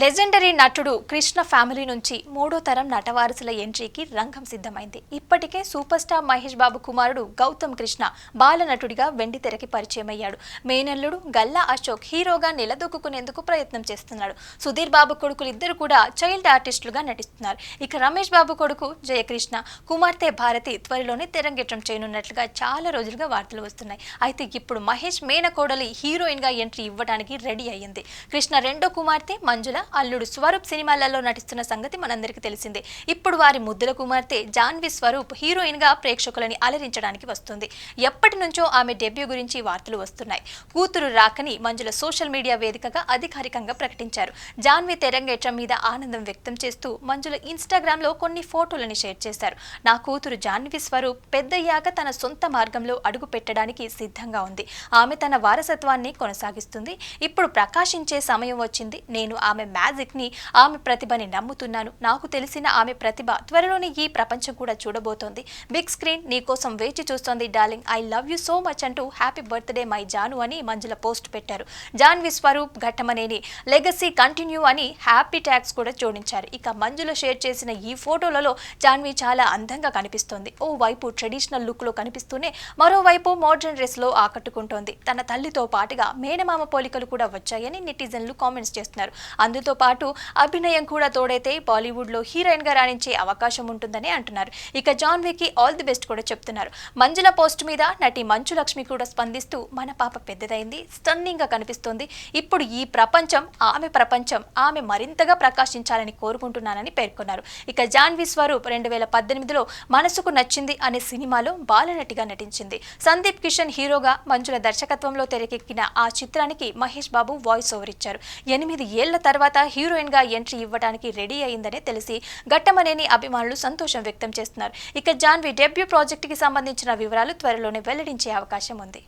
Legendary నటుడు Krishna family నుంచి మూడో తరం నటవారసుల ఎంట్రీకి రంగం సిద్ధమైంది. ఇప్పటికే సూపర్ స్టార్ మహేష్ బాబు కుమారుడు గౌతమ్ కృష్ణ బాలనటుడిగా వెండితెరకి పరిచయమయ్యాడు. మేనల్లుడు గల్లా అశోక్ హీరోగా నిలదొక్కునేందుకు ప్రయత్నం చేస్తున్నాడు. సుధీర్ బాబు కొడుకులు ఇద్దరు కూడా చైల్డ్ ఆర్టిస్టులుగా నటిస్తున్నారు. ఇక రమేష్ బాబు కొడుకు జయకృష్ణ కుమార్తె భారతి త్వరలోనే తెరంగేట్రం చేయనున్నట్లుగా చాలా రోజులుగా వార్తలు వస్తున్నాయి. అయితే ఇప్పుడు మహేష్ మేనకోడలి హీరోయిన్ గా ఎంట్రీ ఇవ్వడానికి రెడీ అయ్యింది. కృష్ణ రెండో కుమార్తె మంజుల అల్లుడు స్వరూప్ సినిమాలలో నటిస్తున్న సంగతి మనందరికీ తెలిసిందే. ఇప్పుడు వారి ముద్దుల కుమార్తె జాన్వి స్వరూప్ హీరోయిన్ గా ప్రేక్షకులని అలరించడానికి వస్తుంది. ఎప్పటి నుంచో ఆమె డెబ్యూ గురించి వార్తలు వస్తున్నాయి. కూతురు రాకని మంజుల సోషల్ మీడియా వేదికగా అధికారికంగా ప్రకటించారు. జాన్వి తెరంగేట్రం మీద ఆనందం వ్యక్తం చేస్తూ మంజుల ఇన్స్టాగ్రామ్ లో కొన్ని ఫోటోలను షేర్ చేశారు. నా కూతురు జాన్వి స్వరూప్ పెద్దయ్యాక తన సొంత మార్గంలో అడుగు పెట్టడానికి సిద్ధంగా ఉంది. ఆమె తన వారసత్వాన్ని కొనసాగిస్తుంది. ఇప్పుడు ప్రకాశించే సమయం వచ్చింది. నేను ఆమె మ్యాజిక్ ని ఆమె ప్రతిభని నమ్ముతున్నాను. నాకు తెలిసిన ఆమె ప్రతిభ త్వరలోనే ఈ ప్రపంచం కూడా చూడబోతోంది. బిగ్ స్క్రీన్ నీ కోసం వేచి చూస్తోంది darling. I love you so much అంటూ హ్యాపీ బర్త్డే మై జాను అని మంజుల పోస్ట్ పెట్టారు. జాన్వి స్వరూప్ ఘట్టమనేని లెగసీ కంటిన్యూ అని హ్యాపీ ట్యాగ్స్ కూడా జోడించారు. ఇక మంజుల షేర్ చేసిన ఈ ఫోటోలలో జాన్వి చాలా అందంగా కనిపిస్తోంది. ఓ వైపు ట్రెడిషనల్ లుక్ లో కనిపిస్తూనే మరోవైపు మోడర్న్ డ్రెస్ లో ఆకట్టుకుంటోంది. తన తల్లితో పాటుగా మేనమామ పోలికలు కూడా వచ్చాయని నెటిజన్లు కామెంట్స్ చేస్తున్నారు. అందుతో పాటు అభినయం కూడా తోడైతే బాలీవుడ్ లో హీరోయిన్ గా రాణించే అవకాశం ఉంటుందని అంటున్నారు. ఇక జాన్వీకి ఆల్ ది బెస్ట్ కూడా చెప్తున్నారు. మంజుల పోస్ట్ మీద నటి మంచు లక్ష్మి కూడా స్పందిస్తూ మన పాప పెద్దదైంది, స్టన్నింగ్ గా కనిపిస్తోంది. ఇప్పుడు ఈ ప్రపంచం ఆమె మరింతగా ప్రకాశించాలని కోరుకుంటున్నానని పేర్కొన్నారు. ఇక జాన్వి స్వరూప్ 2018లో మనసుకు నచ్చింది అనే సినిమాలో బాలనటిగా నటించింది. సందీప్ కిషన్ హీరోగా మంజుల దర్శకత్వంలో తెరకెక్కిన ఆ చిత్రానికి మహేష్ బాబు వాయిస్ ఓవర్ ఇచ్చారు. 8 ఏళ్ల తర్వాత హీరోయిన్ గా ఎంట్రీ ఇవ్వడానికి రెడీ అయిందని తెలిసి ఘట్టమనేని అభిమానులు సంతోషం వ్యక్తం చేస్తున్నారు. ఇక జాన్వి డెబ్యూ ప్రాజెక్ట్ కి సంబంధించిన వివరాలు త్వరలోనే వెల్లడించే అవకాశం ఉంది.